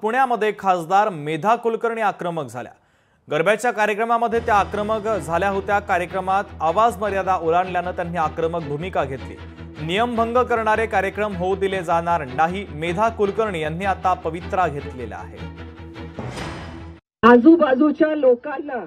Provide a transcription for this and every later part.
पुण्यामध्ये खासदार मेधा कुलकर्णी आक्रमक झाल्या। गरब्याच्या कार्यक्रमामध्ये त्या आक्रमक झाल्या होत्या। कार्यक्रमात आवाज मर्यादा ओलांडल्याने त्यांनी आक्रमक भूमिका घेतली। नियमभंग करणारे कार्यक्रम होऊ दिले जाणार नाही, मेधा कुलकर्णी यांनी आता पवित्रा घेतलेला आहे। आजूबाजूच्या लोकांना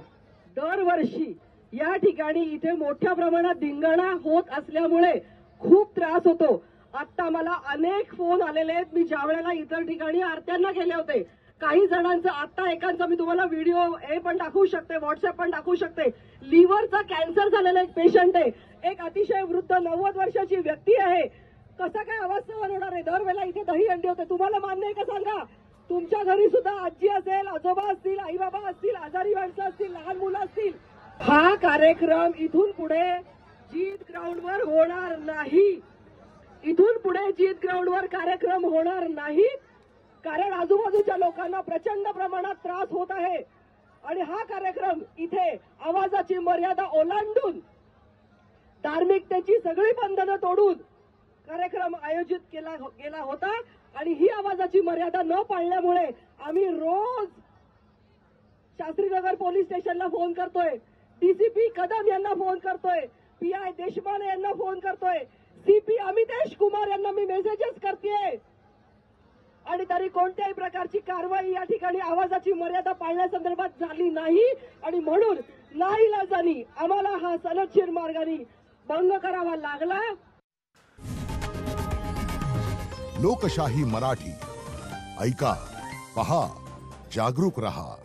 दरवर्षी या ठिकाणी इथे मोठ्या प्रमाणात धिंगाणा होत असल्यामुळे खूप त्रास होतो। आता मला अनेक फोन आलेले आहेत। मी ज्या वेळेला इतर ठिकाणी आरत्यांना गेले होते, काही जणांचा आता एकांचा मी तुम्हाला व्हिडिओ हे पण दाखवू शकते, व्हॉट्सअप पण दाखवू शकते। लिव्हरचा कॅन्सर झालेला एक पेशंट आहे, एक अतिशय वृद्ध 90 वर्षाची व्यक्ती आहे। कसा काय आवाज सहन होणार आहे? दरवेळेला इथे दही अंडी होते। तुम्हाला मान्य आहे का सांगा? तुमच्या घरी सुद्धा आजी असेल, आजोबा असतील, आई बाबा असतील, आजारी माणसं असतील, लहान मुलं असतील। हा कार्यक्रम इथून पुढे जीत ग्राउंडवर होणार नाही। इथून पुढे जीत ग्राउंडवर कार्यक्रम होणार नाही, कारण आजूबाजूच्या लोकांना प्रचंड प्रमाणात त्रास होत आहे। आणि हा कार्यक्रम इथे आवाजाची मर्यादा ओलांडून, धार्मिकतेची सगळी बंधनं तोडून कार्यक्रम आयोजित केला गेला होता। आणि ही आवाजाची मर्यादा न पाळल्यामुळे आम्ही रोज शास्त्रीनगर पोलीस स्टेशनला फोन करतोय, डीसीपी कदम यांना फोन करतोय, पीआय देशमाने यांना फोन करतोय, सीपी अमितेश कुमार यांना मी मेसेजेस करतेय, आणि तरी कोणत्याही प्रकारची कारवाई या ठिकाणी आवाजाची मर्यादा पाळण्यासंदर्भात झाली नाही। आणि म्हणून नाईलाजानी आम्हाला हा सनदशीर मार्गाने भंग करावा लागला। लोकशाही मराठी ऐका, पहा, जागरूक रहा।